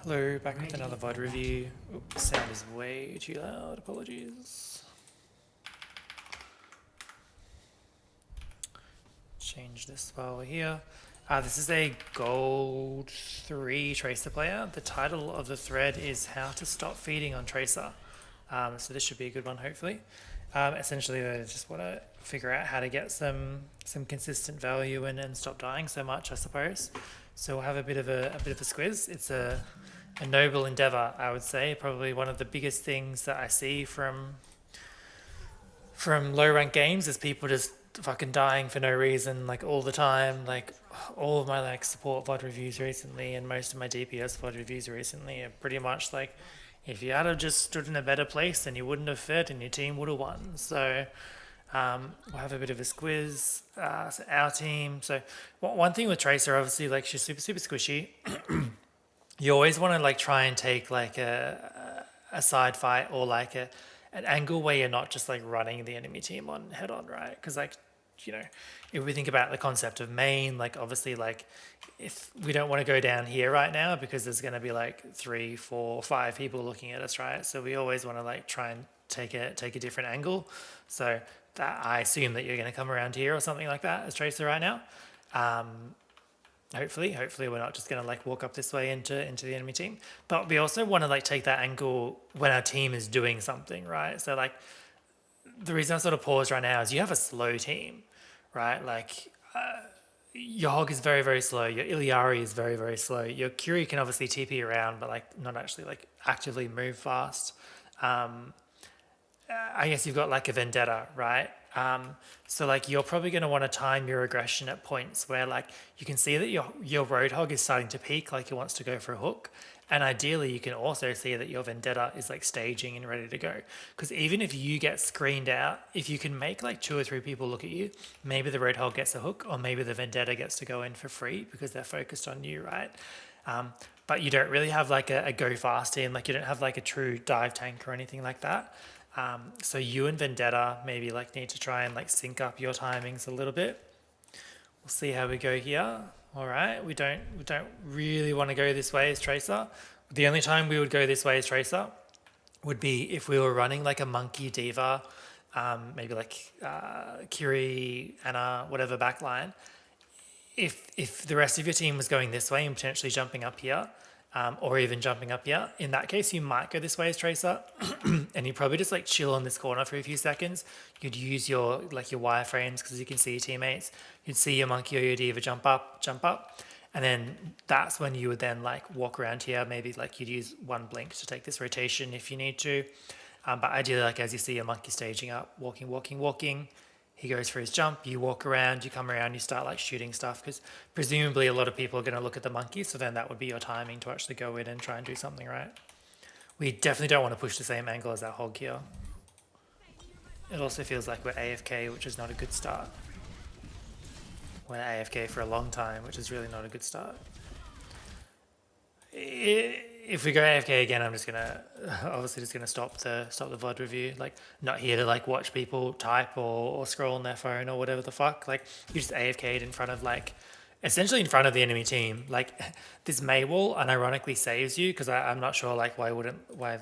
Hello, back with another VOD review. Oops, sound is way too loud, apologies. Change this while we're here. This is a gold 3 Tracer player. The title of the thread is How to Stop Feeding on Tracer. So this should be a good one, hopefully. Essentially, I just want to figure out how to get some consistent value and stop dying so much, I suppose. So we'll have a bit of a squiz. It's a noble endeavor, I would say. Probably one of the biggest things that I see from low rank games is people just fucking dying for no reason, like all the time. Like all of my like support VOD reviews recently and most of my DPS VOD reviews recently are pretty much like, if you had have just stood in a better place, then you wouldn't have fed and your team would have won. So we'll have a bit of a squiz. So our team. So one thing with Tracer, obviously, like she's super squishy. You always want to like try and take like a side fight or like an angle where you're not just like running the enemy team on head on, right? Because like, you know, if we think about the concept of main, like obviously like if we don't want to go down here right now because there's going to be like 3, 4, 5 people looking at us, right? So we always want to like try and take a different angle. So that I assume that you're going to come around here or something like that as Tracer right now. Hopefully we're not just going to like walk up this way into the enemy team, but we also want to like take that angle when our team is doing something, right? So like the reason I sort of pause right now is you have a slow team, right? Like your Hog is very slow, your Iliari is very slow, your Curie can obviously TP around but like not actually like actively move fast. I guess you've got like a Vendetta, right? So like you're probably going to want to time your aggression at points where like you can see that your Roadhog is starting to peak, like he wants to go for a hook. And ideally you can also see that your Vendetta is like staging and ready to go. Because even if you get screened out, if you can make like 2 or 3 people look at you, maybe the Roadhog gets a hook or maybe the Vendetta gets to go in for free because they're focused on you, right? But you don't really have like a go fast team, like you don't have like a true dive tank or anything like that. So you and Vendetta maybe like need to try and like sync up your timings a little bit. We'll see how we go here. All right, we don't really want to go this way as Tracer. The only time we would go this way as Tracer would be if we were running like a Monkey Diva, maybe like Kiri, Anna, whatever backline. If the rest of your team was going this way and potentially jumping up here, or even jumping up here, in that case you might go this way as Tracer and you probably just like chill on this corner for a few seconds. You'd use your like your wireframes because you can see your teammates. You'd see your Monkey or your Diva jump up, and then that's when you would then like walk around here. Maybe like you'd use one blink to take this rotation if you need to, but ideally like as you see your Monkey staging up, walking, he goes for his jump, you walk around, you come around, you start like shooting stuff because presumably a lot of people are going to look at the Monkey, so then that would be your timing to actually go in and try and do something, right? We definitely don't want to push the same angle as our Hog here. It also feels like we're AFK, which is not a good start. We're AFK for a long time, which is really not a good start. If we go AFK again, I'm just gonna obviously just gonna stop the VOD review. Like, not here to like watch people type or scroll on their phone or whatever the fuck. Like, you just AFK'd in front of like, essentially in front of the enemy team. Like, this May wall unironically saves you because I'm not sure like why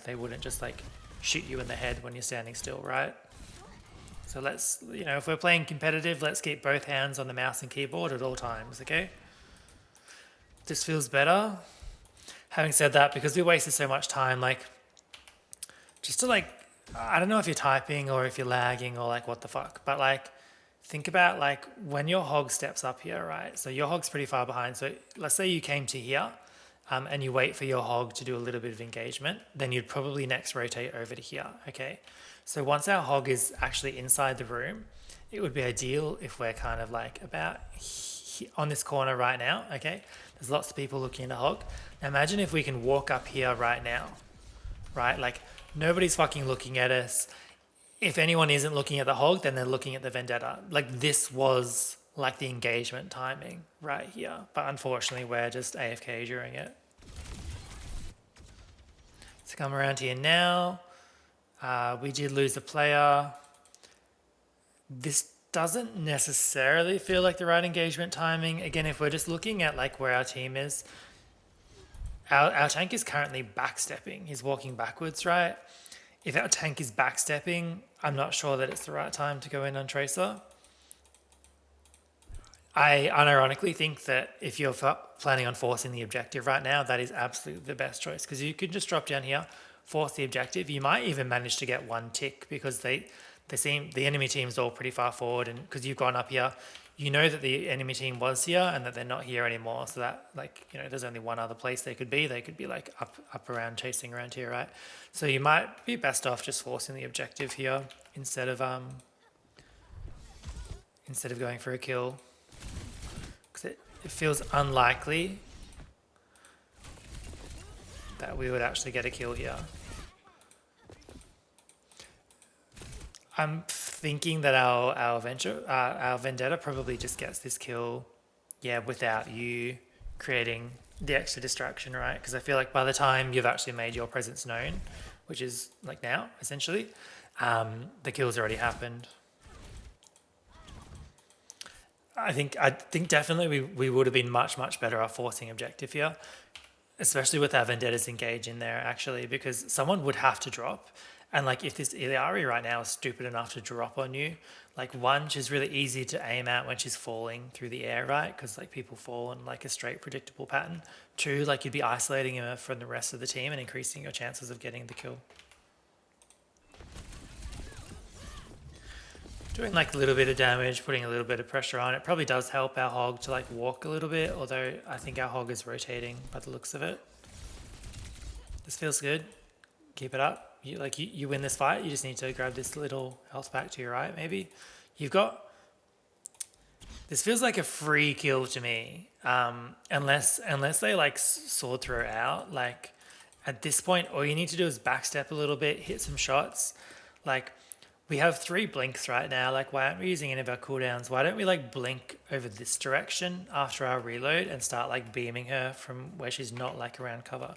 they wouldn't just like shoot you in the head when you're standing still, right? So let's, you know, if we're playing competitive, let's keep both hands on the mouse and keyboard at all times, okay? This feels better. Having said that, because we wasted so much time, like, just to like, I don't know if you're typing or if you're lagging or like what the fuck, but like, think about like when your Hog steps up here, right? So your Hog's pretty far behind. So let's say you came to here and you wait for your Hog to do a little bit of engagement, then you'd probably next rotate over to here, okay? So once our Hog is actually inside the room, it would be ideal if we're kind of like about on this corner right now, okay? There's lots of people looking at the Hog. Now imagine if we can walk up here right now, right? Like nobody's fucking looking at us. If anyone isn't looking at the Hog, then they're looking at the Vendetta. Like this was like the engagement timing right here. But unfortunately, we're just AFK during it. So come around here now. We did lose a player. This doesn't necessarily feel like the right engagement timing. Again, if we're just looking at like where our team is, Our tank is currently backstepping. He's walking backwards, right? If our tank is backstepping, I'm not sure that it's the right time to go in on Tracer. I unironically think that if you're planning on forcing the objective right now, that is absolutely the best choice, because you could just drop down here, force the objective. You might even manage to get one tick because the enemy team's all pretty far forward, and because you've gone up here, you know that the enemy team was here and that they're not here anymore. So that, like, you know, there's only one other place they could be. They could be like up around, chasing around here, right? So you might be best off just forcing the objective here instead of going for a kill. It feels unlikely that we would actually get a kill here. I'm thinking that our Vendetta probably just gets this kill, yeah, without you creating the extra distraction, right? Because I feel like by the time you've actually made your presence known, which is like now, essentially, the kill's already happened. I think definitely we would have been much better off forcing objective here, especially with our Vendettas engaged in there, actually, because someone would have to drop. And like, if this Iliari right now is stupid enough to drop on you, like, one, she's really easy to aim at when she's falling through the air, right? Because like, people fall in like a straight predictable pattern. Two, like, you'd be isolating her from the rest of the team and increasing your chances of getting the kill. Doing like a little bit of damage, putting a little bit of pressure on it probably does help our hog to like walk a little bit, although I think our hog is rotating by the looks of it. This feels good. Keep it up. You win this fight. You just need to grab this little health pack to your right, maybe. You've got... This feels like a free kill to me, unless they like sword throw out. Like, at this point, all you need to do is backstep a little bit, hit some shots. Like, we have 3 blinks right now. Like, why aren't we using any of our cooldowns? Why don't we like blink over this direction after our reload and start like beaming her from where she's not like around cover?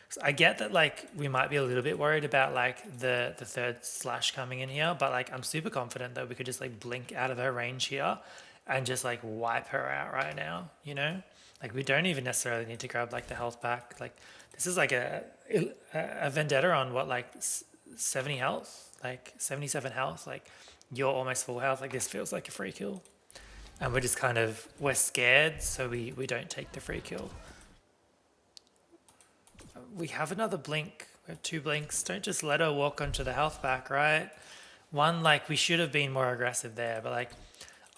So I get that like we might be a little bit worried about like the third slash coming in here, but like I'm super confident that we could just like blink out of her range here and just like wipe her out right now, you know? Like, we don't even necessarily need to grab like the health back. Like, this is like a Vendetta on what, like 70 health? Like 77 health, like you're almost full health. Like, this feels like a free kill, and we're just kind of, we're scared, so we don't take the free kill. We have another blink. We have 2 blinks. Don't just let her walk onto the health back, right? One, like, we should have been more aggressive there, but like,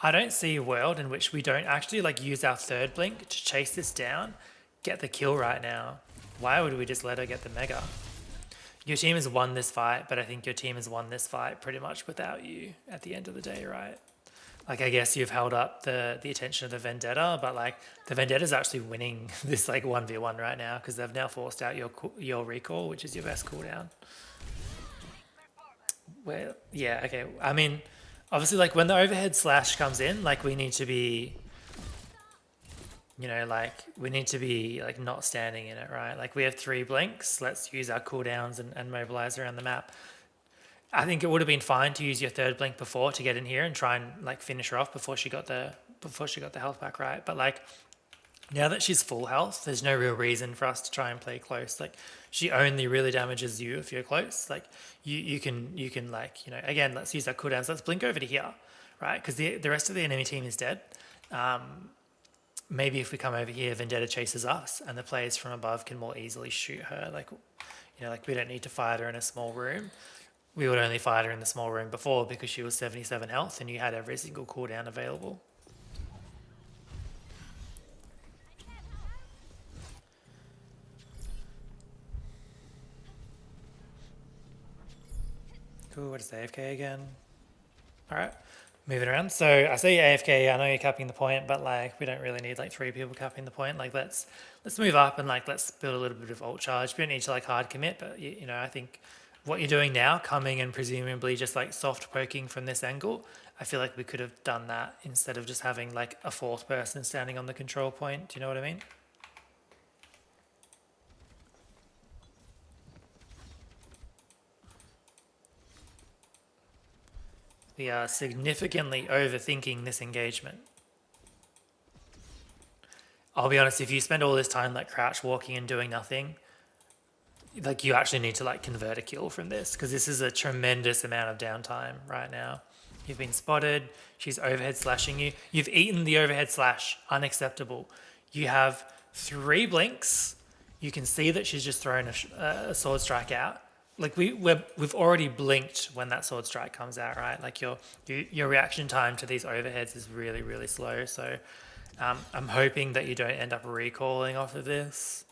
I don't see a world in which we don't actually like use our 3rd blink to chase this down, get the kill right now. Why would we just let her get the mega? Your team has won this fight, but I think your team has won this fight pretty much without you at the end of the day, right? Like, I guess you've held up the attention of the Vendetta, but like, the Vendetta's actually winning this like 1v1 right now because they've now forced out your recall, which is your best cooldown. Well, yeah, okay. I mean, obviously, like, when the overhead slash comes in, like, we need to be... You know, like, we need to be like not standing in it, right? Like, we have 3 blinks. Let's use our cooldowns and mobilize around the map. I think it would have been fine to use your 3rd blink before to get in here and try and like finish her off before she got the health back, right? But like, now that she's full health, there's no real reason for us to try and play close. Like, she only really damages you if you're close. Like, you can like, you know, again, let's use our cooldowns. Let's blink over to here, right? Because the rest of the enemy team is dead. Maybe if we come over here, Vendetta chases us and the players from above can more easily shoot her. Like, you know, like, we don't need to fight her in a small room. We would only fight her in the small room before because she was 77 health and you had every single cooldown available. Cool, what is AFK again? All right. Moving around. So I see AFK, I know you're capping the point, but like, we don't really need like 3 people capping the point. Like, let's move up and like, let's build a little bit of ult charge. We don't need to like hard commit, but you know, I think what you're doing now, coming and presumably just like soft poking from this angle, I feel like we could have done that instead of just having like a 4th person standing on the control point. Do you know what I mean? We are significantly overthinking this engagement. I'll be honest, if you spend all this time like crouch walking and doing nothing, like you actually need to like convert a kill from this, because this is a tremendous amount of downtime right now. You've been spotted. She's overhead slashing you. You've eaten the overhead slash. Unacceptable. You have 3 blinks. You can see that she's just thrown a sword strike out. Like we've already blinked when that sword strike comes out, right? Like your reaction time to these overheads is really, really slow. So I'm hoping that you don't end up recalling off of this.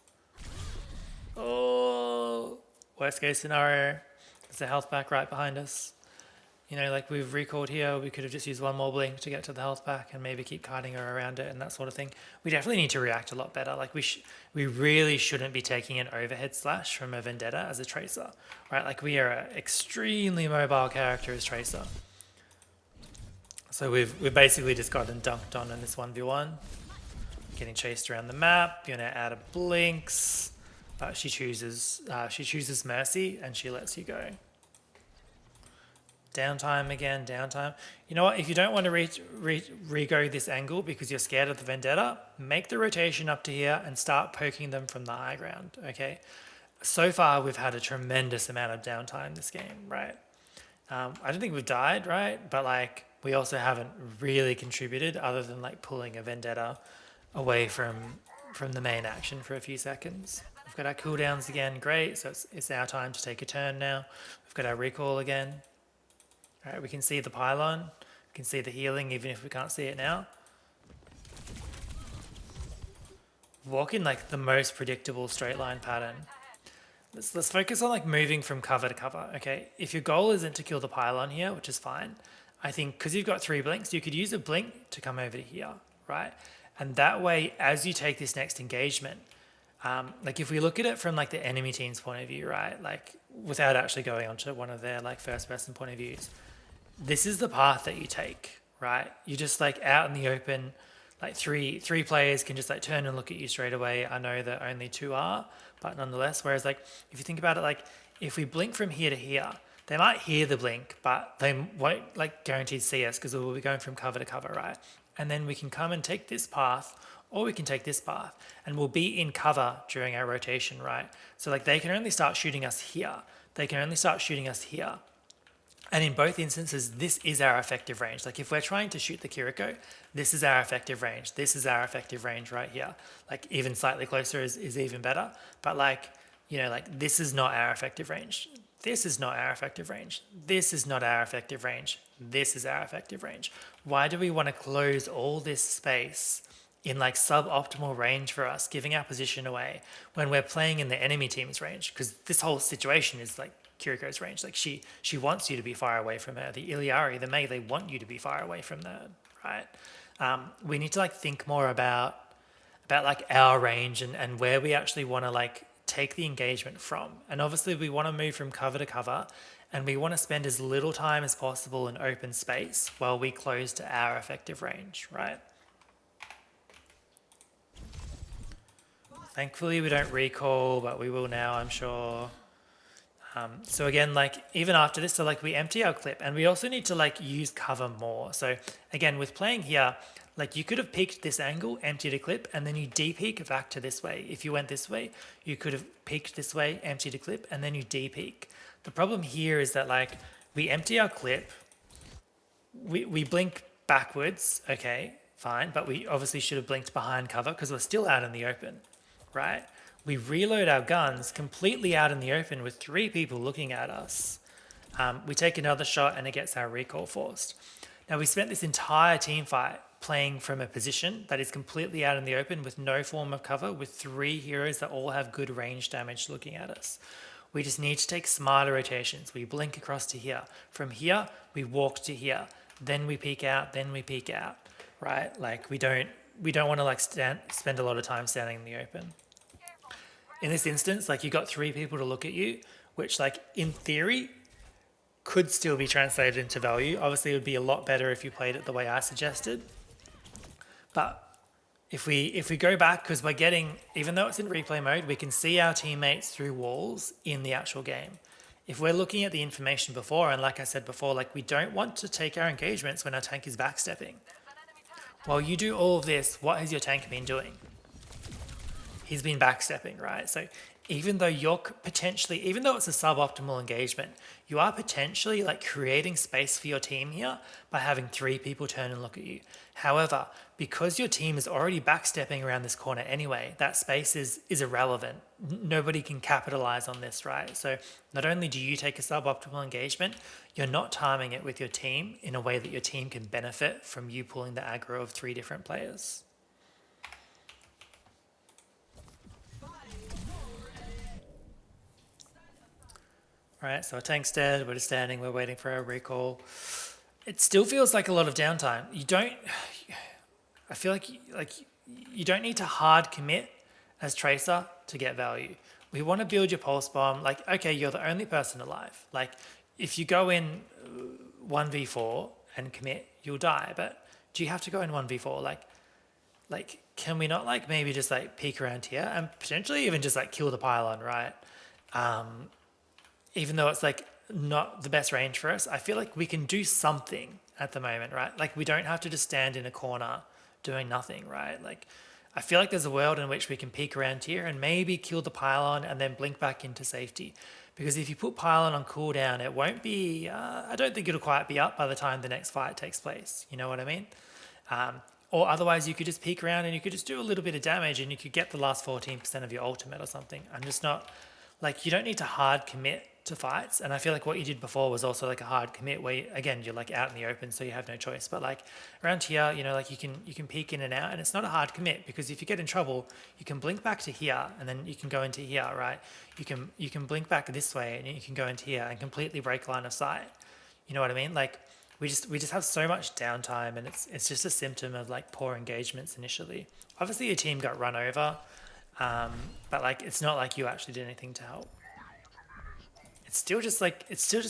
Oh, worst case scenario, there's a health pack right behind us. You know, like we've recalled here, we could have just used one more blink to get to the health pack and maybe keep kiting her around it and that sort of thing. We definitely need to react a lot better. Like we really shouldn't be taking an overhead slash from a Vendetta as a Tracer, right? Like we are an extremely mobile character as Tracer. So we've basically just gotten dunked on in this 1v1. Getting chased around the map, you're now out of blinks. But she chooses Mercy and she lets you go. Downtime again, downtime. You know what? If you don't want to re-go this angle because you're scared of the Vendetta, make the rotation up to here and start poking them from the high ground, okay? So far, we've had a tremendous amount of downtime this game, right? I don't think we've died, right? But like, we also haven't really contributed other than like pulling a Vendetta away from the main action for a few seconds. We've got our cooldowns again, great. So it's our time to take a turn now. We've got our recall again. All right, we can see the pylon. We can see the healing even if we can't see it now. Walk in like the most predictable straight line pattern. Let's focus on like moving from cover to cover, okay? If your goal isn't to kill the pylon here, which is fine, I think because you've got 3 blinks, you could use a blink to come over to here, right? And that way, as you take this next engagement, like if we look at it from like the enemy team's point of view, right? Like without actually going onto one of their like first person point of views, this is the path that you take, right? You're just like out in the open, like three players can just like turn and look at you straight away. I know that only 2 are, but nonetheless, whereas like if you think about it, like if we blink from here to here, they might hear the blink, but they won't like guaranteed see us because we'll be going from cover to cover, right? And then we can come and take this path, or we can take this path, and we'll be in cover during our rotation, right? So like they can only start shooting us here. They can only start shooting us here. And in both instances, this is our effective range. Like if we're trying to shoot the Kiriko, this is our effective range. This is our effective range right here. Like even slightly closer is even better. But like, you know, like this is not our effective range. This is not our effective range. This is not our effective range. This is our effective range. Why do we want to close all this space in like suboptimal range for us, giving our position away when we're playing in the enemy team's range? Because this whole situation is like Kiriko's range. Like she wants you to be far away from her. The Iliari, the Mei, they want you to be far away from them, right? We need to like think more about like our range and where we actually want to like take the engagement from. And obviously we want to move from cover to cover, and we want to spend as little time as possible in open space while we close to our effective range, right? Thankfully we don't recall, but we will now, I'm sure. So again, like even after this, so like we empty our clip, and we also need to like use cover more. So again, with playing here, like you could have peeked this angle, emptied a clip, and then you de-peek back to this way. If you went this way, you could have peeked this way, emptied a clip, and then you de-peek. The problem here is that like we empty our clip, we blink backwards, okay, fine, but we obviously should have blinked behind cover because we're still out in the open, right? We reload our guns completely out in the open with 3 people looking at us. We take another shot and it gets our recall forced. Now we spent this entire team fight playing from a position that is completely out in the open with no form of cover, with 3 heroes that all have good range damage looking at us. We just need to take smarter rotations. We blink across to here. From here, we walk to here. Then we peek out, then we peek out, right? Like we don't want to like spend a lot of time standing in the open. In this instance, like you got 3 people to look at you, which like in theory could still be translated into value. Obviously it would be a lot better if you played it the way I suggested. But if we go back, because we're getting, even though it's in replay mode, we can see our teammates through walls in the actual game. If we're looking at the information before, and like I said before, like we don't want to take our engagements when our tank is backstepping. While you do all of this, what has your tank been doing? he's been backstepping, right? So even though even though it's a suboptimal engagement, you are potentially like creating space for your team here by having 3 people turn and look at you. However, because your team is already backstepping around this corner anyway, that space is irrelevant. Nobody can capitalize on this, right? So not only do you take a suboptimal engagement, you're not timing it with your team in a way that your team can benefit from you pulling the aggro of 3 different players. Right, so our tank's dead, we're just standing, we're waiting for our recall. It still feels like a lot of downtime. I feel like you don't need to hard commit as Tracer to get value. We want to build your pulse bomb. Like, okay, you're the only person alive. Like, if you go in 1v4 and commit, you'll die. But do you have to go in 1v4? Like, can we not like maybe just like peek around here and potentially even just like kill the pylon, right? Even though it's like not the best range for us, I feel like we can do something at the moment, right? Like we don't have to just stand in a corner doing nothing, right? Like I feel like there's a world in which we can peek around here and maybe kill the pylon and then blink back into safety. Because if you put pylon on cooldown, it won't be, I don't think it'll quite be up by the time the next fight takes place. You know what I mean? Or otherwise you could just peek around and you could just do a little bit of damage and you could get the last 14% of your ultimate or something. I'm just not, like you don't need to hard commit to fights, and I feel like what you did before was also like a hard commit where again you're like out in the open so you have no choice. But like around here, you know, like you can peek in and out and it's not a hard commit because if you get in trouble you can blink back to here and then you can go into here, right? You can blink back this way and you can go into here and completely break line of sight. You know what I mean? Like we just have so much downtime and it's just a symptom of like poor engagements initially. Obviously your team got run over, but like it's not like you actually did anything to help. It still just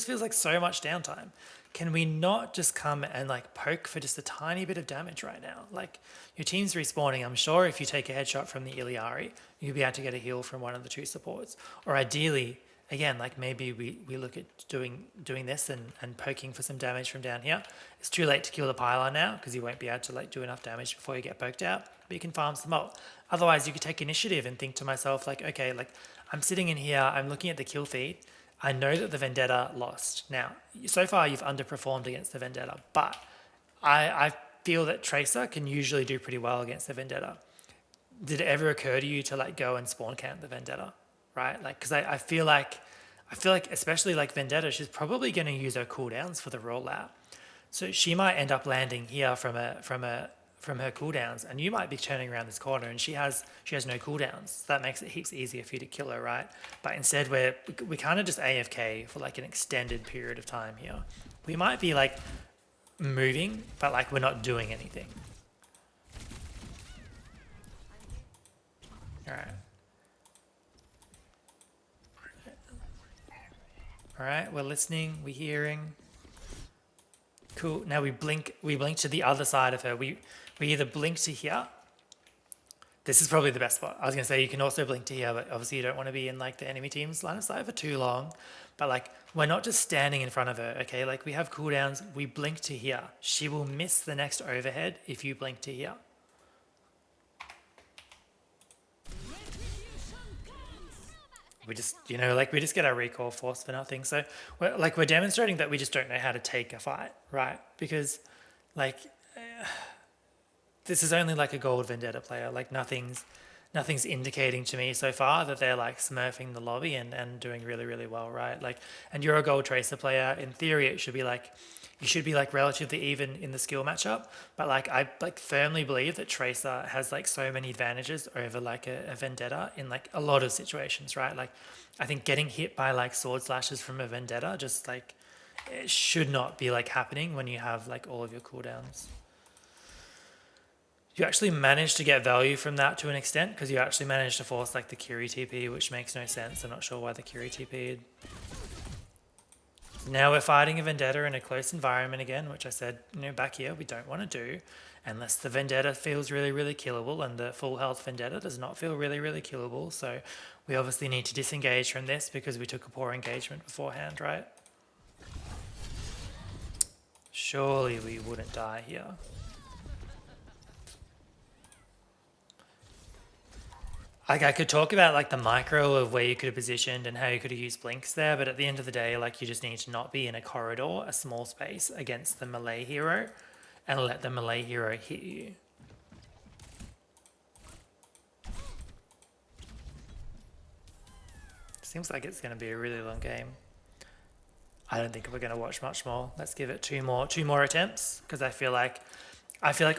feels like so much downtime. Can we not just come and like poke for just a tiny bit of damage right now? Like your team's respawning. I'm sure if you take a headshot from the Iliari, you'll be able to get a heal from one of the 2 supports. Or ideally, again, like maybe we look at doing this and poking for some damage from down here. It's too late to kill the pylon now because you won't be able to like do enough damage before you get poked out, but you can farm some ult. Otherwise, you could take initiative and think to myself like, okay, like I'm sitting in here, I'm looking at the kill feed. I know that the Vendetta lost. Now, so far you've underperformed against the Vendetta, but I feel that Tracer can usually do pretty well against the Vendetta. Did it ever occur to you to like go and spawn camp the Vendetta, right? Like, because I feel like especially like Vendetta, she's probably going to use her cooldowns for the rollout. So she might end up landing here from her cooldowns, and you might be turning around this corner and she has no cooldowns. So that makes it heaps easier for you to kill her, right? But instead we kind of just AFK for like an extended period of time here. We might be like moving, but like we're not doing anything. All right, we're listening, we're hearing. Cool. Now we blink to the other side of her. We either blink to here. This is probably the best spot. I was going to say you can also blink to here, but obviously you don't want to be in like the enemy team's line of sight for too long. But like we're not just standing in front of her, okay? Like we have cooldowns, we blink to here. She will miss the next overhead if you blink to here. We just, you know, like we just get our recall force for nothing. So we're demonstrating that we just don't know how to take a fight, right? Because like this is only like a gold Vendetta player. Like nothing's indicating to me so far that they're like smurfing the lobby and doing really, really well, right? Like, and you're a gold Tracer player. In theory, it should be like, you should be like relatively even in the skill matchup. But like, I like firmly believe that Tracer has like so many advantages over like a Vendetta in like a lot of situations, right? Like, I think getting hit by like sword slashes from a Vendetta just like, it should not be like happening when you have like all of your cooldowns. You actually managed to get value from that to an extent because you actually managed to force like the Kiri TP, which makes no sense. I'm not sure why the Kiri TP'd. Now we're fighting a Vendetta in a close environment again, which I said, you know, back here we don't want to do unless the Vendetta feels really, really killable, and the full health Vendetta does not feel really, really killable. So we obviously need to disengage from this because we took a poor engagement beforehand, right? Surely we wouldn't die here. Like I could talk about like the micro of where you could have positioned and how you could have used blinks there, but at the end of the day, like you just need to not be in a corridor, a small space against the melee hero, and let the melee hero hit you. Seems like it's going to be a really long game. I don't think we're going to watch much more. Let's give it two more attempts, because I feel like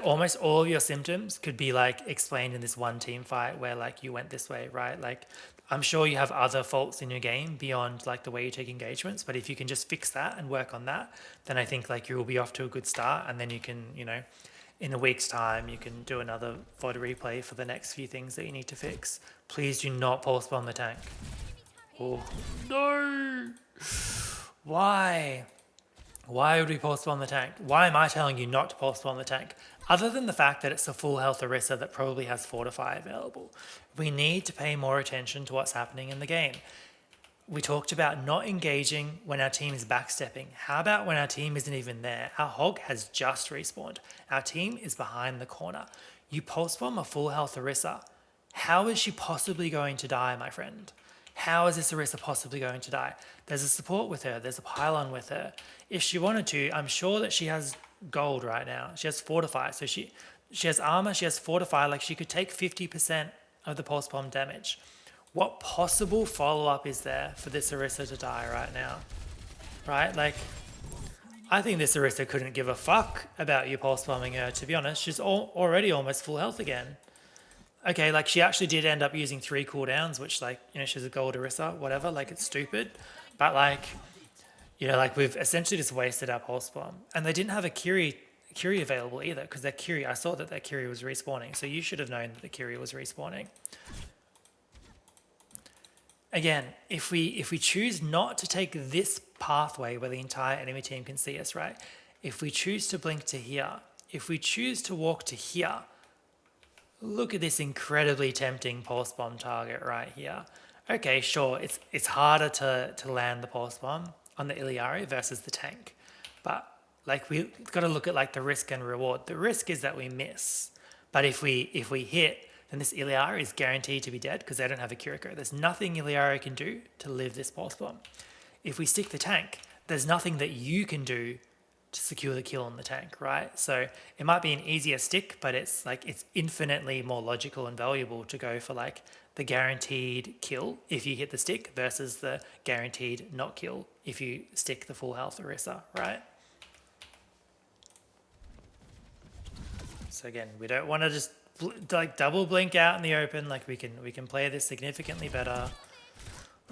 almost all of your symptoms could be like explained in this one team fight where like you went this way, right? Like I'm sure you have other faults in your game beyond like the way you take engagements, but if you can just fix that and work on that, then I think like you will be off to a good start, and then you can, in a week's time, you can do another VOD replay for the next few things that you need to fix. Please do not pulse bomb the tank. Oh no! Why? Why would we pulse bomb the tank? Why am I telling you not to pulse bomb the tank? Other than the fact that it's a full health Orisa that probably has Fortify available. We need to pay more attention to what's happening in the game. We talked about not engaging when our team is backstepping. How about when our team isn't even there? Our hog has just respawned. Our team is behind the corner. You pulse bomb a full health Orisa. How is she possibly going to die, my friend? How is this Orisa possibly going to die? There's a support with her. There's a pylon with her. If she wanted to, I'm sure that she has gold right now. She has Fortify. So she has armor. She has Fortify. Like she could take 50% of the pulse bomb damage. What possible follow-up is there for this Orisa to die right now? Right? Like, I think this Orisa couldn't give a fuck about you pulse bombing her, to be honest. She's already almost full health again. Okay, like she actually did end up using 3 cooldowns, which like, she's a gold Orisa, whatever, like it's stupid. But like, like we've essentially just wasted our pulse bomb. And they didn't have a Kiri available either, because their Kiri, I saw that their Kiri was respawning. So you should have known that the Kiri was respawning. Again, if we choose not to take this pathway where the entire enemy team can see us, right? If we choose to blink to here, if we choose to walk to here, look at this incredibly tempting pulse bomb target right here. Okay, sure, it's harder to land the pulse bomb on the Illari versus the tank. But like we've got to look at like the risk and reward. The risk is that we miss. But if we hit, then this Illari is guaranteed to be dead because they don't have a Kiriko. There's nothing Illari can do to live this pulse bomb. If we stick the tank, there's nothing that you can do to secure the kill on the tank, right? So it might be an easier stick, but it's infinitely more logical and valuable to go for like the guaranteed kill if you hit the stick versus the guaranteed not kill if you stick the full health Orisa, right? So again, we don't want to just like double blink out in the open. Like we can play this significantly better.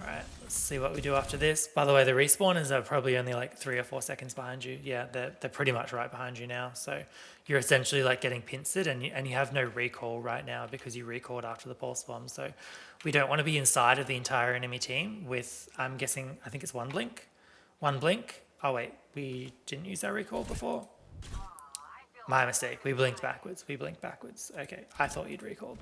All right, let's see what we do after this. By the way, the respawners are probably only like 3 or 4 seconds behind you. Yeah, they're pretty much right behind you now. So you're essentially like getting pincered, and you have no recall right now because you recalled after the pulse bomb. So we don't want to be inside of the entire enemy team with, I'm guessing, I think it's one blink. One blink. Oh wait, we didn't use our recall before. My mistake. We blinked backwards. Okay, I thought you'd recalled.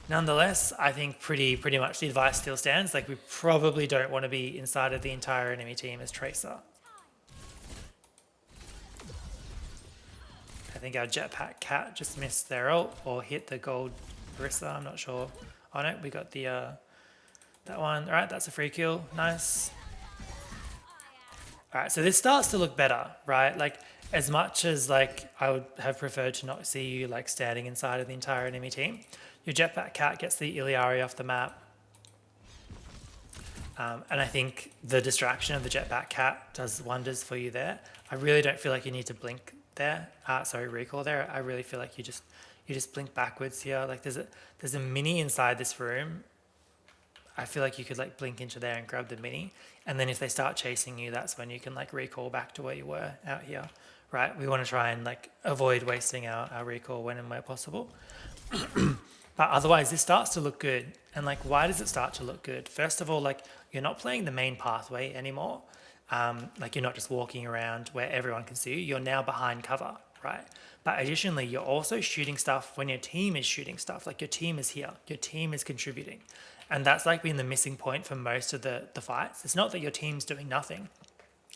Nonetheless, I think pretty much the advice still stands. Like we probably don't want to be inside of the entire enemy team as Tracer. I think our Jetpack Cat just missed their ult or hit the gold Orisa. I'm not sure. Oh no, we got the that one. All right, that's a free kill. Nice. All right, so this starts to look better, right? Like as much as like I would have preferred to not see you like standing inside of the entire enemy team, your Jetpack Cat gets the Illari off the map. And I think the distraction of the Jetpack Cat does wonders for you there. I really don't feel like you need to blink there. Recall there. I really feel like you just blink backwards here. Like there's a mini inside this room. I feel like you could like blink into there and grab the mini. And then if they start chasing you, that's when you can like recall back to where you were out here, right? We want to try and like avoid wasting our recall when and where possible. But otherwise, this starts to look good. And like, why does it start to look good? First of all, like you're not playing the main pathway anymore. Like you're not just walking around where everyone can see you. You're now behind cover, right? But additionally, you're also shooting stuff when your team is shooting stuff. Like your team is here. Your team is contributing. And that's like been the missing point for most of the fights. It's not that your team's doing nothing.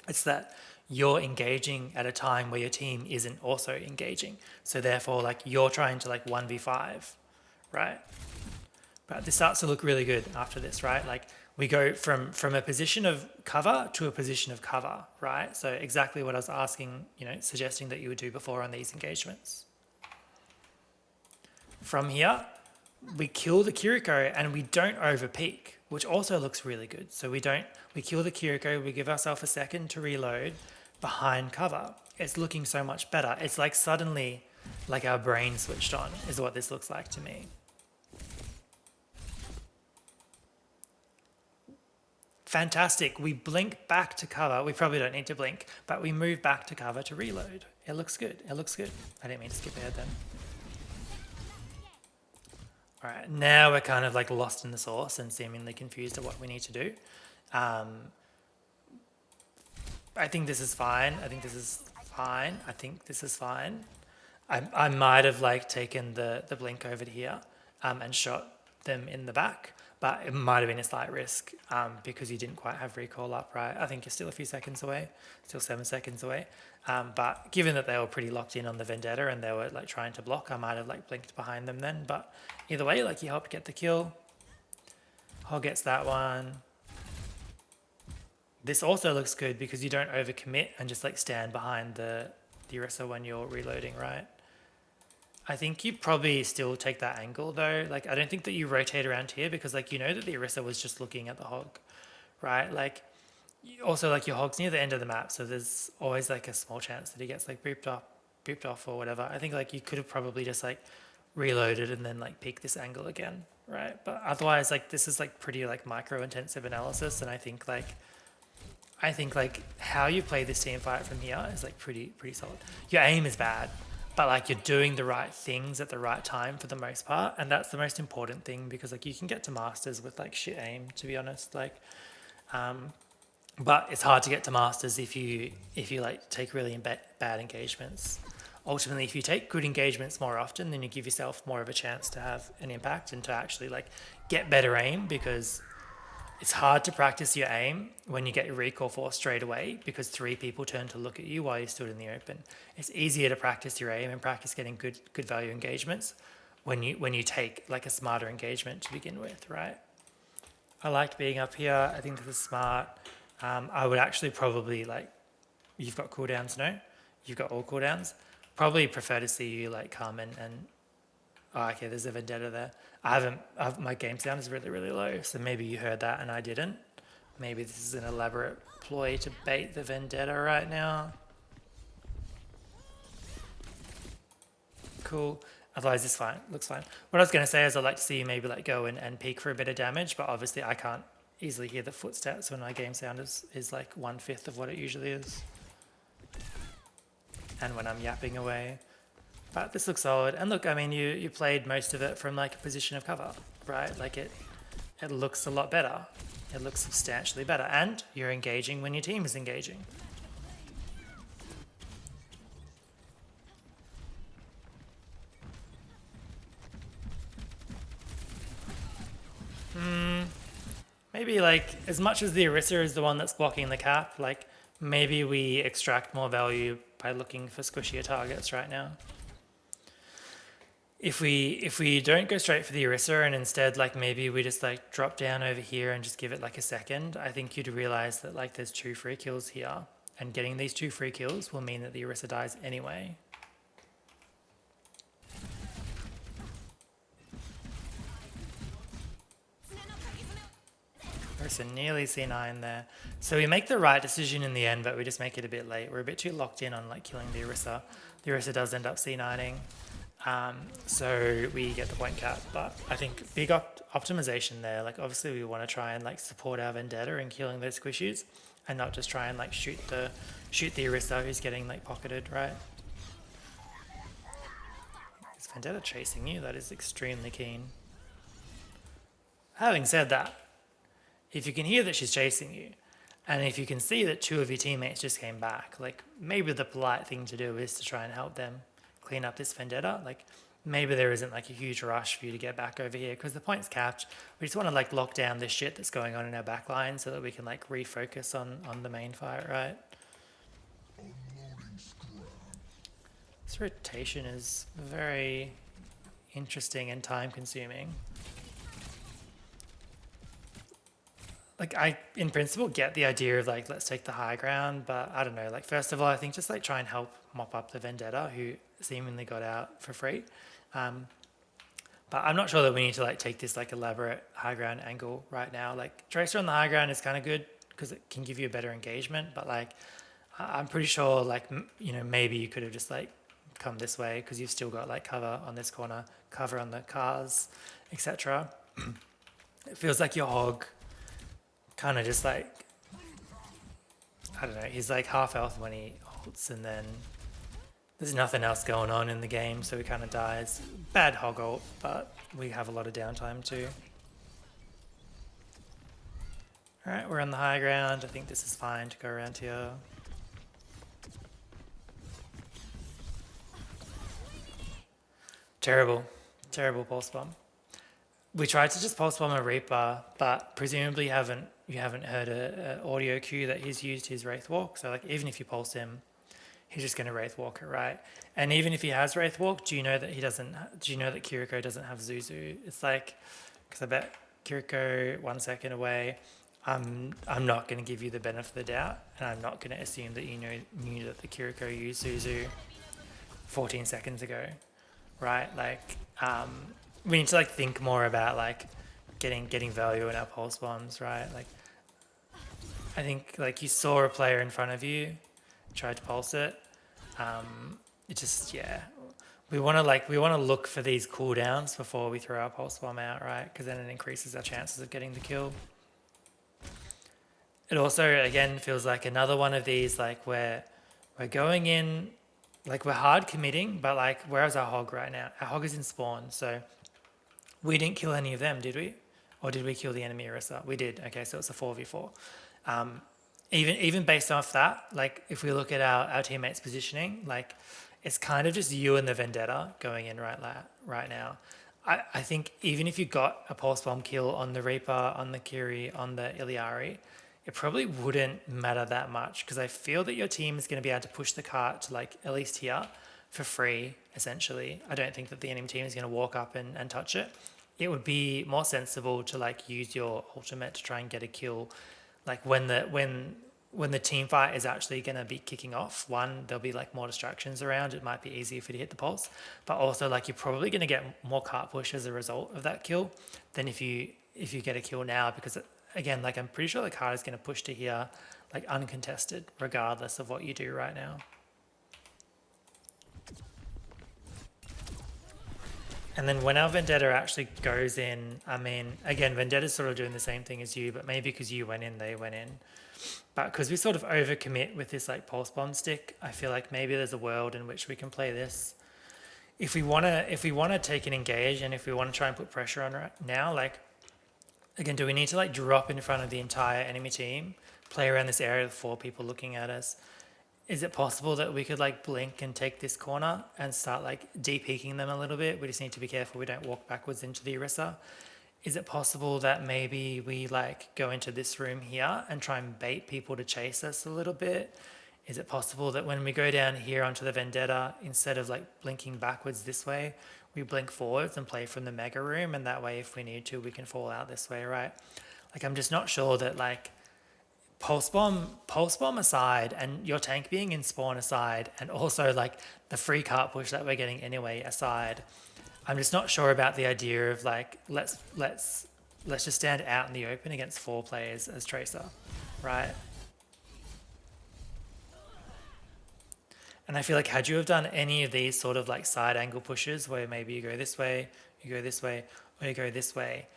It's that you're engaging at a time where your team isn't also engaging. So therefore, like you're trying to like 1v5, right? But this starts to look really good after this, right? Like we go from a position of cover to a position of cover, right? So exactly what I was asking, suggesting that you would do before on these engagements. From here, we kill the Kiriko and we don't over peak, which also looks really good. So we kill the Kiriko, we give ourselves a second to reload behind cover. It's looking so much better. It's like suddenly like our brain switched on is what this looks like to me. Fantastic. We blink back to cover. We probably don't need to blink, but we move back to cover to reload. It looks good. It looks good. I didn't mean to skip ahead then. All right, now we're kind of like lost in the sauce and seemingly confused at what we need to do. I think this is fine. I think this is fine. I think this is fine. I might have like taken the blink over here and shot them in the back, but it might have been a slight risk because you didn't quite have recall up, right? I think you're still a few seconds away, still 7 seconds away. But given that they were pretty locked in on the Vendetta and they were like trying to block, I might have like blinked behind them then. But either way, like you helped get the kill. Hog gets that one. This also looks good because you don't overcommit and just like stand behind the Orisa when you're reloading, right? I think you probably still take that angle though. Like I don't think that you rotate around here because like you know that the Orisa was just looking at the hog, right? Like also like your hog's near the end of the map, so there's always like a small chance that he gets like booped off or whatever. I think like you could have probably just like reloaded and then like peek this angle again, right? But otherwise like this is like pretty like micro intensive analysis, and I think like how you play this team fight from here is like pretty solid. Your aim is bad, but like you're doing the right things at the right time for the most part, and that's the most important thing because like you can get to masters with like shit aim, to be honest. Like but it's hard to get to masters if you like take really bad engagements. Ultimately, if you take good engagements more often, then you give yourself more of a chance to have an impact and to actually like get better aim, because it's hard to practice your aim when you get your recall force straight away because 3 people turn to look at you while you stood in the open. It's easier to practice your aim and practice getting good value engagements when you take like a smarter engagement to begin with, right? I like being up here. I think this is smart. I would actually probably like, you've got cooldowns, no? You've got all cooldowns. Probably prefer to see you like come and oh, okay, there's a Vendetta there. My game sound is really, really low, so maybe you heard that and I didn't. Maybe this is an elaborate ploy to bait the Vendetta right now. Cool. Otherwise, it's fine. Looks fine. What I was going to say is I'd like to see you maybe like go and peek for a bit of damage, but obviously I can't easily hear the footsteps when my game sound is like 1/5 of what it usually is. And when I'm yapping away. But this looks solid. And look, I mean, you played most of it from like a position of cover, right? Like it looks a lot better. It looks substantially better. And you're engaging when your team is engaging. Maybe like as much as the Orisa is the one that's blocking the cap, like maybe we extract more value by looking for squishier targets right now. If we don't go straight for the Orisa and instead like maybe we just like drop down over here and just give it like a second, I think you'd realize that like there's 2 free kills here, and getting these 2 free kills will mean that the Orisa dies anyway. Orisa nearly C9 there. So we make the right decision in the end, but we just make it a bit late. We're a bit too locked in on like killing the Orisa. The Orisa does end up C9ing. So we get the point cap, but I think big optimization there. Like obviously we want to try and like support our Vendetta in killing those squishies and not just try and like shoot the Orisa who's getting like pocketed, right? Is Vendetta chasing you? That is extremely keen. Having said that, if you can hear that she's chasing you, and if you can see that 2 of your teammates just came back, like maybe the polite thing to do is to try and help them clean up this Vendetta. Like maybe there isn't like a huge rush for you to get back over here because the point's capped. We just want to like lock down this shit that's going on in our backline so that we can like refocus on the main fight, right? This rotation is very interesting and time consuming. Like, I, in principle, get the idea of like, let's take the high ground, but I don't know. Like, first of all, I think just like try and help mop up the Vendetta, who seemingly got out for free. But I'm not sure that we need to like take this like elaborate high ground angle right now. Like, Tracer on the high ground is kind of good because it can give you a better engagement, but like, I'm pretty sure like, you know, maybe you could have just like come this way because you've still got like cover on this corner, cover on the cars, etc. It feels like your hog kind of just like, I don't know, he's like half health when he ults, and then there's nothing else going on in the game, so he kind of dies. Bad hog ult, but we have a lot of downtime too. Alright, we're on the high ground. I think this is fine to go around here. Terrible, terrible pulse bomb. We tried to just pulse bomb a Reaper, but presumably you haven't heard an audio cue that he's used his Wraith Walk. So like, even if you pulse him, he's just going to Wraith Walk it, right? And even if he has Wraith Walk, do you know that Kiriko doesn't have Zuzu? It's like, because I bet Kiriko 1 second away. I'm not going to give you the benefit of the doubt, and I'm not going to assume that you knew that the Kiriko used Zuzu 14 seconds ago, right? Like, we need to like think more about like getting value in our pulse bombs, right? Like, I think like you saw a player in front of you, tried to pulse it. It just, yeah, we want to look for these cooldowns before we throw our pulse bomb out, right? Because then it increases our chances of getting the kill. It also again feels like another one of these like where we're going in, like we're hard committing, but like where's our hog right now? Our hog is in spawn, so we didn't kill any of them, did we? Or did we kill the enemy Orisa? We did. Okay, so it's a 4v4. Even based off that, like if we look at our teammates' positioning, like it's kind of just you and the Vendetta going in right now. I think even if you got a pulse bomb kill on the Reaper, on the Kiri, on the Iliari, it probably wouldn't matter that much because I feel that your team is going to be able to push the cart to like at least here for free, essentially. I don't think that the enemy team is going to walk up and touch it. It would be more sensible to like use your ultimate to try and get a kill. Like when the team fight is actually going to be kicking off, one, there'll be like more distractions around. It might be easier for you to hit the pulse, but also like you're probably going to get more cart push as a result of that kill than if you get a kill now, because again, like I'm pretty sure the cart is going to push to here like uncontested regardless of what you do right now. And then when our Vendetta actually goes in, I mean, again, Vendetta's sort of doing the same thing as you, but maybe because you went in, they went in. But because we sort of overcommit with this like pulse bomb stick, I feel like maybe there's a world in which we can play this. If we wanna take an engage, and if we want to try and put pressure on right now, like, again, do we need to like drop in front of the entire enemy team, play around this area with 4 people looking at us? Is it possible that we could like blink and take this corner and start like de-peeking them a little bit? We just need to be careful we don't walk backwards into the Orisa. Is it possible that maybe we like go into this room here and try and bait people to chase us a little bit? Is it possible that when we go down here onto the Vendetta, instead of like blinking backwards this way, we blink forwards and play from the mega room, and that way if we need to, we can fall out this way, right? Like, I'm just not sure that like pulse bomb aside, and your tank being in spawn aside, and also like the free cart push that we're getting anyway aside, I'm just not sure about the idea of like let's just stand out in the open against 4 players as Tracer, right? And I feel like had you have done any of these sort of like side angle pushes where maybe you go this way, you go this way, or you go this way,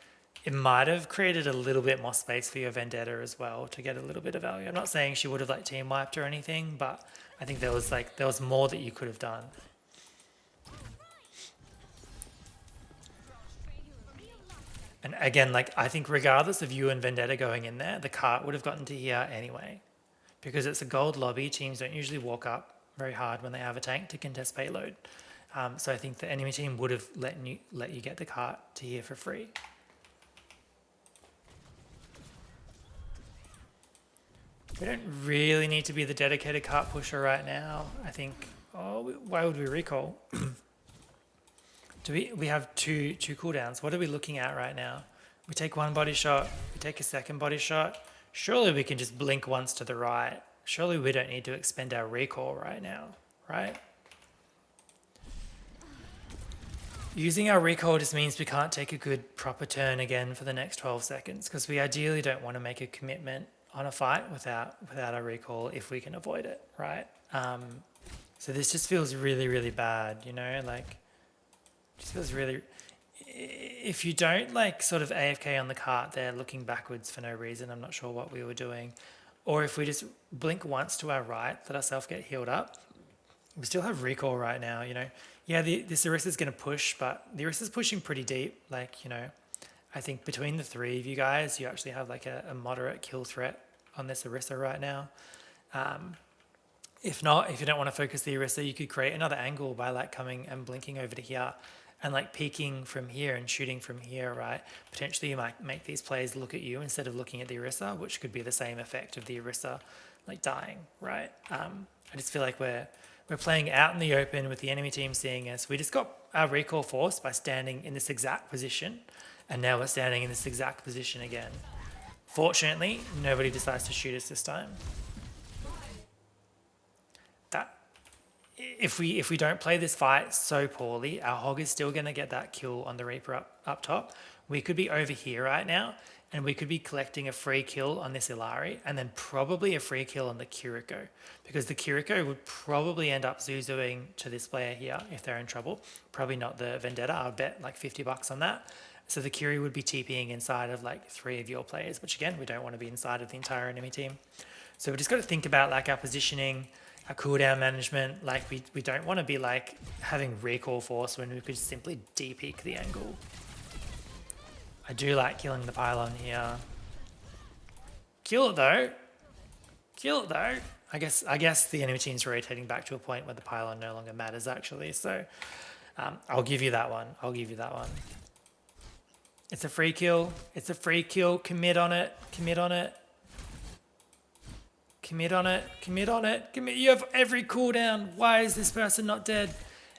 it might have created a little bit more space for your Vendetta as well to get a little bit of value. I'm not saying she would have like team wiped or anything, but I think there was more that you could have done. And again, like I think regardless of you and Vendetta going in there, the cart would have gotten to here anyway. Because it's a gold lobby, teams don't usually walk up very hard when they have a tank to contest payload. So I think the enemy team would have let you get the cart to here for free. We don't really need to be the dedicated cart pusher right now. I think, oh, why would we recall? We have two cooldowns. What are we looking at right now? We take one body shot, we take a second body shot. Surely we can just blink once to the right. Surely we don't need to expend our recall right now, right? Using our recall just means we can't take a good proper turn again for the next 12 seconds because we ideally don't want to make a commitment on a fight without a recall if we can avoid it, right? So this just feels really, really bad, you know, like, just feels really, if you don't like sort of AFK on the cart there looking backwards for no reason, I'm not sure what we were doing, or if we just blink once to our right, let ourselves get healed up, we still have recall right now, you know. Yeah, this Orisa's going to push, but the Orisa's pushing pretty deep, like, you know, I think between the three of you guys, you actually have like a moderate kill threat on this Orisa right now. If not, if you don't want to focus the Orisa, you could create another angle by like coming and blinking over to here and like peeking from here and shooting from here, right? Potentially you might make these players look at you instead of looking at the Orisa, which could be the same effect of the Orisa like dying, right? I just feel like we're playing out in the open with the enemy team seeing us. We just got our recall forced by standing in this exact position, and now we're standing in this exact position again. Fortunately, nobody decides to shoot us this time. If we don't play this fight so poorly, our Hog is still going to get that kill on the Reaper up top. We could be over here right now, and we could be collecting a free kill on this Illari, and then probably a free kill on the Kiriko, because the Kiriko would probably end up Zuzuing to this player here if they're in trouble. Probably not the Vendetta. I'd bet like $50 on that. So the Kiri would be TPing inside of like 3 of your players, which again, we don't want to be inside of the entire enemy team. So we just got to think about like our positioning, our cooldown management. Like we don't want to be like having recall force when we could simply de-peek the angle. I do like killing the pylon here. Kill it though. Kill it though. I guess the enemy team's rotating back to a point where the pylon no longer matters actually. So I'll give you that one. I'll give you that one. It's a free kill. It's a free kill. Commit on it. Commit on it. Commit on it. Commit on it. Commit. You have every cooldown. Why is this person not dead?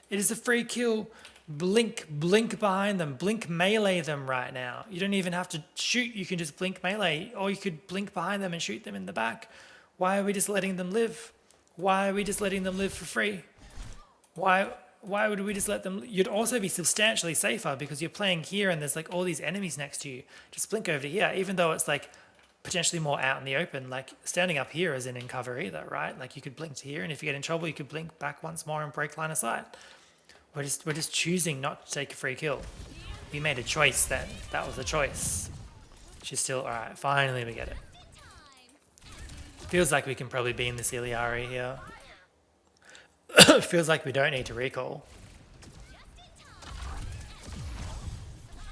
It is a free kill. Blink behind them. Blink melee them right now. You don't even have to shoot. You can just blink melee, or you could blink behind them and shoot them in the back. Why are we just letting them live? Why are we just letting them live for free? Why would we just let them? You'd also be substantially safer because you're playing here and there's like all these enemies next to you. Just blink over to here, even though it's like potentially more out in the open. Like standing up here isn't in cover either, right? Like you could blink to here, and if you get in trouble, you could blink back once more and break line of sight. We're just choosing not to take a free kill. We made a choice then. That was a choice. She's still, all right, finally we get it. Feels like we can probably beam this Iliari here. Feels like we don't need to recall.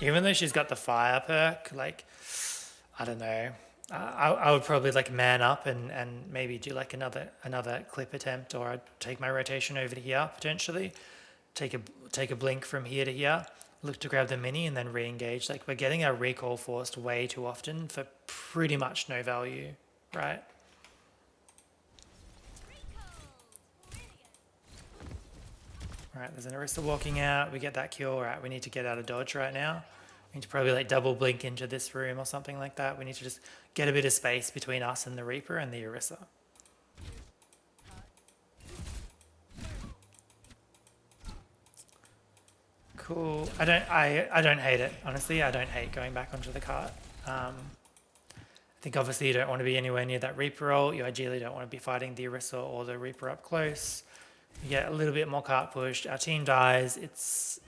Even though she's got the fire perk, like, I don't know. I would probably like man up and maybe do like another clip attempt, or I'd take my rotation over to here potentially. Take a blink from here to here, look to grab the mini and then re-engage. Like we're getting our recall forced way too often for pretty much no value, right? All right, there's an Orisa walking out. We get that kill. All right, we need to get out of dodge right now. We need to probably like double blink into this room or something like that. We need to just get a bit of space between us and the Reaper and the Orisa. Cool. I don't hate it, honestly. I don't hate going back onto the cart. I think obviously you don't want to be anywhere near that Reaper ult. You ideally don't want to be fighting the Orisa or the Reaper up close. You get a little bit more cart push. Our team dies.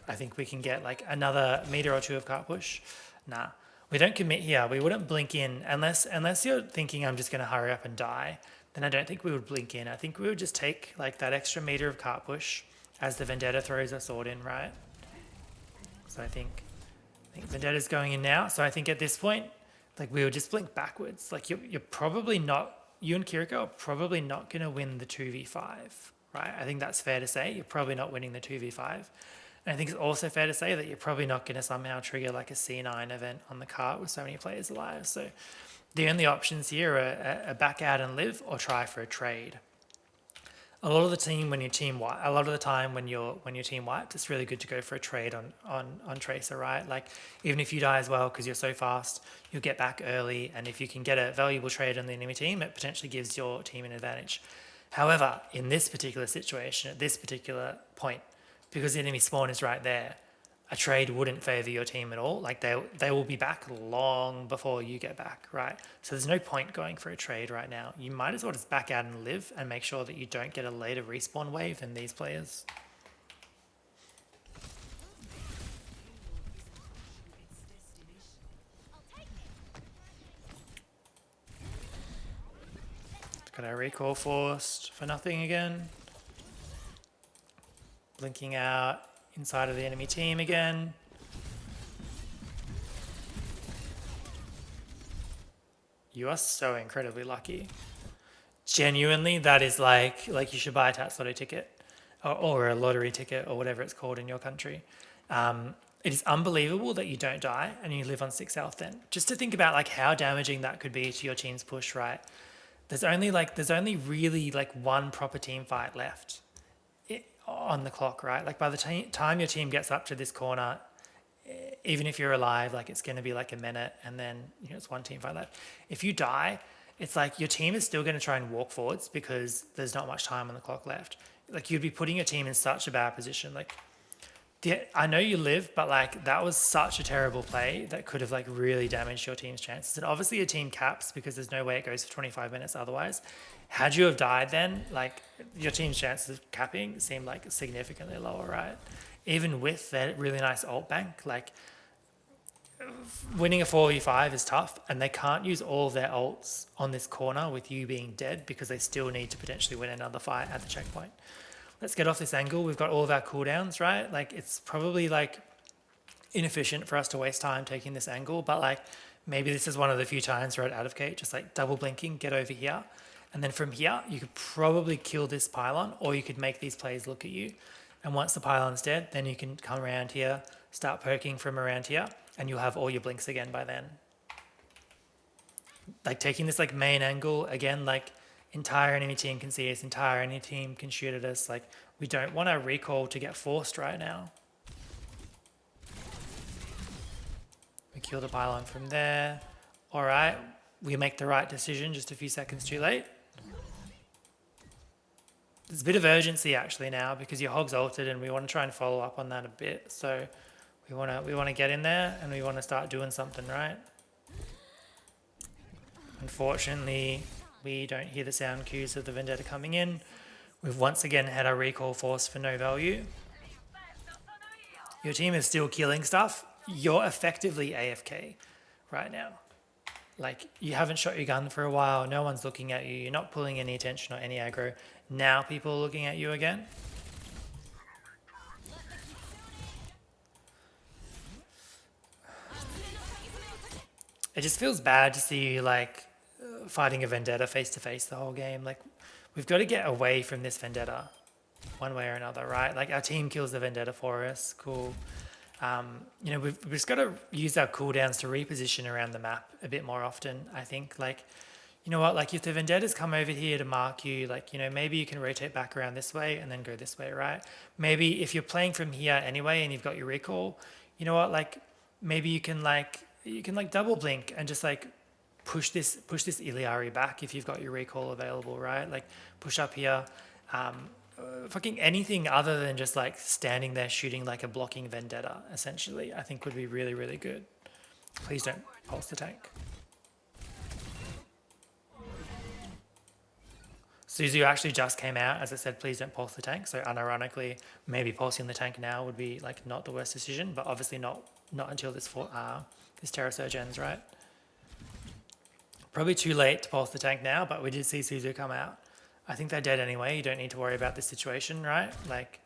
I think we can get like another meter or two of cart push. Nah, we don't commit here. We wouldn't blink in unless you're thinking I'm just going to hurry up and die. Then I don't think we would blink in. I think we would just take like that extra meter of cart push as the Vendetta throws her sword in, right? So I think Vendetta's going in now. So I think at this point, like we would just blink backwards. Like you're probably not, you and Kiriko are probably not going to win the 2v5, right? I think that's fair to say. You're probably not winning the 2v5. And I think it's also fair to say that you're probably not going to somehow trigger like a C9 event on the cart with so many players alive. So the only options here are back out and live or try for a trade. A lot of the team when your team a lot of the time when your team wiped, it's really good to go for a trade on Tracer, right? Like even if you die as well because you're so fast, you'll get back early, and if you can get a valuable trade on the enemy team, it potentially gives your team an advantage. However, in this particular situation, at this particular point, because the enemy spawn is right there, a trade wouldn't favor your team at all. Like they will be back long before you get back, right? So there's no point going for a trade right now. You might as well just back out and live and make sure that you don't get a later respawn wave than these players. Got our recall forced for nothing again. Blinking out inside of the enemy team again. You are so incredibly lucky. Genuinely, that is like you should buy a Tats Lotto ticket or a lottery ticket or whatever it's called in your country. It is unbelievable that you don't die and you live on 6 health then. Just to think about like how damaging that could be to your team's push, right? There's only really like one proper team fight left on the clock, right? Like by the time your team gets up to this corner, even if you're alive, like it's going to be like a minute, and then it's one team fight left. If you die, it's like your team is still going to try and walk forwards because there's not much time on the clock left. Like you'd be putting your team in such a bad position. Like I know you live, but like that was such a terrible play that could have like really damaged your team's chances. And obviously your team caps because there's no way it goes for 25 minutes otherwise. Had you have died then, like your team's chances of capping seem like significantly lower, right? Even with that really nice ult bank, like winning a 4v5 is tough, and they can't use all of their ults on this corner with you being dead because they still need to potentially win another fight at the checkpoint. Let's get off this angle. We've got all of our cooldowns, right? Like it's probably like inefficient for us to waste time taking this angle, but like maybe this is one of the few times we're at out of Kate, just like double blinking, get over here. And then from here, you could probably kill this pylon, or you could make these players look at you. And once the pylon's dead, then you can come around here, start poking from around here, and you'll have all your blinks again by then. Like taking this like main angle, again, like entire enemy team can see us, entire enemy team can shoot at us. Like we don't want our recall to get forced right now. We kill the pylon from there. All right, we make the right decision just a few seconds too late. There's a bit of urgency actually now because your hog's ulted, and we want to try and follow up on that a bit. So we want to get in there and we want to start doing something, right? Unfortunately, we don't hear the sound cues of the Vendetta coming in. We've once again had our recall force for no value. Your team is still killing stuff. You're effectively AFK right now. Like you haven't shot your gun for a while. No one's looking at you. You're not pulling any attention or any aggro. Now people are looking at you again. It just feels bad to see you like fighting a Vendetta face to face the whole game. Like we've got to get away from this Vendetta one way or another, right? Like our team kills the Vendetta for us. Cool. We've just got to use our cooldowns to reposition around the map a bit more often. I think like, you know what, like if the Vendettas come over here to mark you, like, maybe you can rotate back around this way and then go this way, right? Maybe if you're playing from here anyway and you've got your recall, you know what, like maybe you can double blink and just like push this Iliari back if you've got your recall available, right? Like push up here. Fucking anything other than just like standing there shooting like a blocking Vendetta, essentially, I think would be really, really good. Please don't pulse the tank. Suzu actually just came out, as I said, please don't pulse the tank. So unironically, maybe pulsing the tank now would be like not the worst decision, but obviously not until this Terra Surge ends, right? Probably too late to pulse the tank now, but we did see Suzu come out. I think they're dead anyway. You don't need to worry about this situation, right? Like,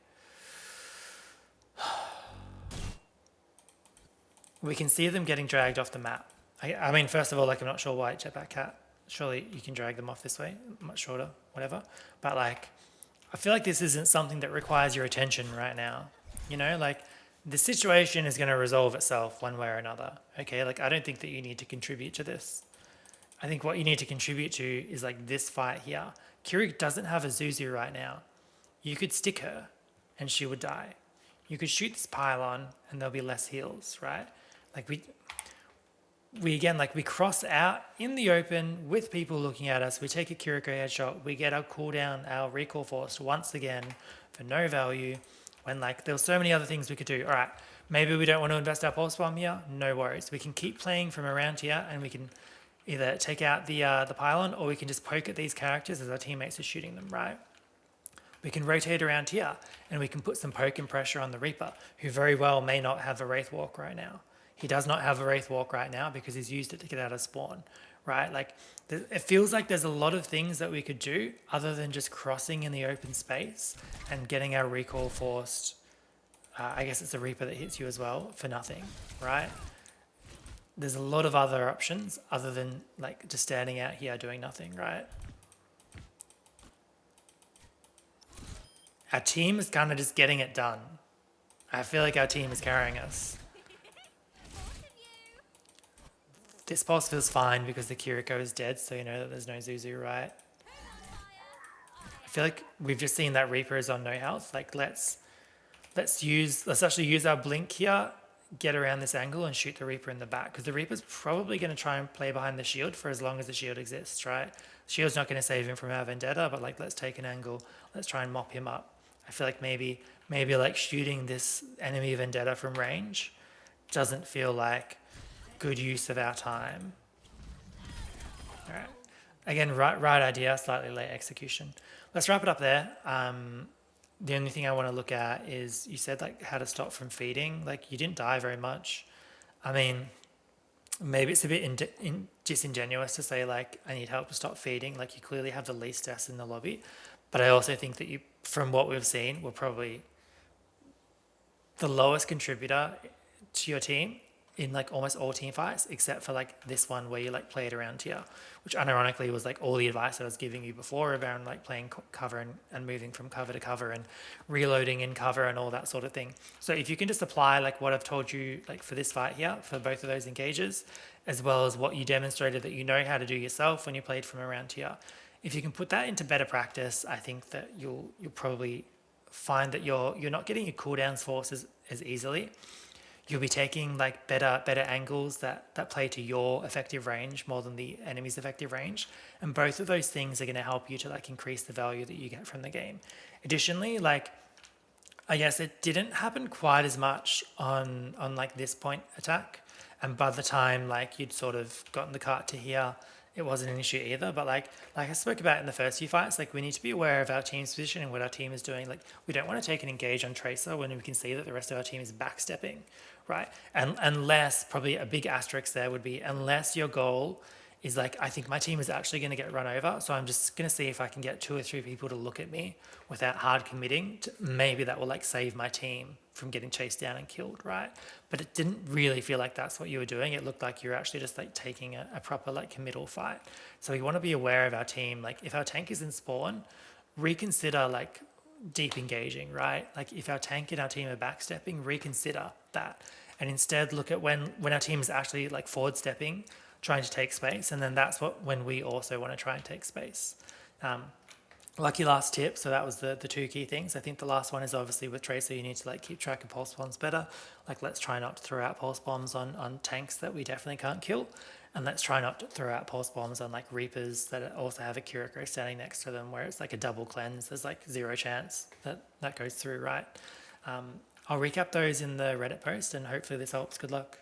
we can see them getting dragged off the map. I mean, first of all, like, I'm not sure why Jetpack Cat. Surely you can drag them off this way, much shorter, whatever. But like, I feel like this isn't something that requires your attention right now. Like, the situation is going to resolve itself one way or another. Okay, like I don't think that you need to contribute to this. I think what you need to contribute to is like this fight here. Kiri doesn't have a Zuzu right now. You could stick her and she would die. You could shoot this pylon and there'll be less heals, right? Like we again, like we cross out in the open with people looking at us. We take a Kiriko headshot. We get our cooldown, our recall forced once again for no value. When like there were so many other things we could do. All right, maybe we don't want to invest our pulse bomb here. No worries. We can keep playing from around here, and we can either take out the pylon, or we can just poke at these characters as our teammates are shooting them. Right. We can rotate around here, and we can put some poke and pressure on the Reaper, who very well may not have a Wraith Walk right now. He does not have a Wraith Walk right now because he's used it to get out of spawn, right? Like, it feels like there's a lot of things that we could do other than just crossing in the open space and getting our recall forced. I guess it's a Reaper that hits you as well for nothing, right? There's a lot of other options other than like just standing out here doing nothing, right? Our team is kind of just getting it done. I feel like our team is carrying us. This pulse feels fine because the Kiriko is dead, so you know that there's no Zuzu, right? I feel like we've just seen that Reaper is on no health. Like let's actually use our blink here, get around this angle and shoot the Reaper in the back, because the Reaper's probably going to try and play behind the shield for as long as the shield exists, right? Shield's not going to save him from our vendetta, but like let's take an angle, let's try and mop him up. I feel like maybe like shooting this enemy vendetta from range doesn't feel like good use of our time. All right. Again, right idea, slightly late execution. Let's wrap it up there. The only thing I want to look at is you said like how to stop from feeding. Like you didn't die very much. I mean, maybe it's a bit disingenuous to say like I need help to stop feeding. Like you clearly have the least deaths in the lobby, but I also think that you, from what we've seen, we're probably the lowest contributor to your team in like almost all team fights, except for like this one where you like played around here, which unironically was like all the advice I was giving you before around like playing cover and moving from cover to cover and reloading in cover and all that sort of thing. So if you can just apply like what I've told you like for this fight here, for both of those engages, as well as what you demonstrated that you know how to do yourself when you played from around here, if you can put that into better practice, I think that you'll probably find that you're not getting your cooldowns forced as easily. You'll be taking like better angles that play to your effective range more than the enemy's effective range. And both of those things are going to help you to like increase the value that you get from the game. Additionally, like I guess it didn't happen quite as much on like this point attack. And by the time like you'd sort of gotten the cart to here, it wasn't an issue either. But like I spoke about in the first few fights, like we need to be aware of our team's position and what our team is doing. Like we don't want to take an engage on Tracer when we can see that the rest of our team is backstepping, right? And unless, probably a big asterisk there would be, unless your goal is like, I think my team is actually going to get run over, so I'm just going to see if I can get 2 or 3 people to look at me without hard committing. Maybe that will like save my team from getting chased down and killed, right? But it didn't really feel like that's what you were doing. It looked like you were actually just like taking a proper like committal fight. So we want to be aware of our team. Like if our tank is in spawn, reconsider like deep engaging, right? Like if our tank and our team are backstepping, reconsider that. And instead look at when our team is actually like forward stepping, trying to take space, and then that's when we also want to try and take space. Lucky last tip, so that was the 2 key things. I think the last one is obviously with Tracer, you need to like keep track of pulse bombs better. Like let's try not to throw out pulse bombs on tanks that we definitely can't kill, and let's try not to throw out pulse bombs on like Reapers that also have a Kiriko standing next to them where it's like a double cleanse. There's like 0 chance that goes through, right? I'll recap those in the Reddit post and hopefully this helps. Good luck.